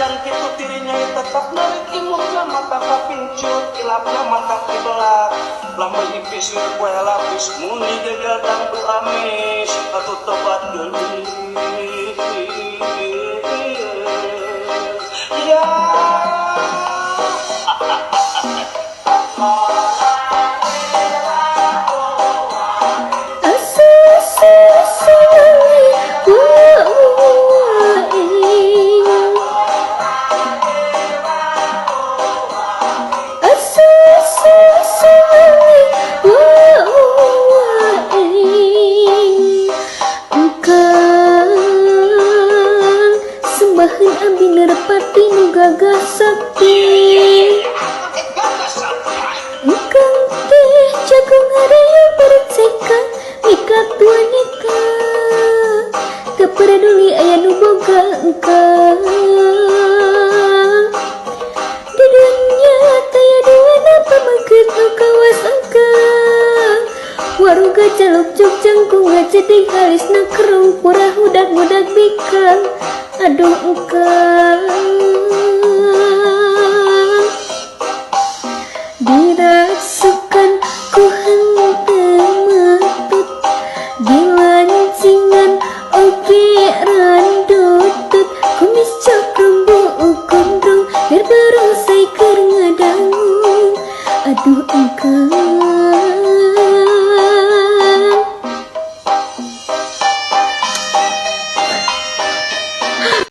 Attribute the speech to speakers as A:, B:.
A: Ngan kitu tirinya tetap narik imutna mata kapincut kilapna mata kibelak lamun hipis wir kue lapis muni gagal tangtu amis atuh tobat deui ya
B: nerpati nu gagah sakti engkang teh jago ngareyo bercekan mikat wanita teu peduli aya nu boga engkang di dunia taya duana pamangkeut nu kawas engkang waruga caluk jokjang ku ngajadi halisna kerung pura hudak-hudak bikang aduh engkang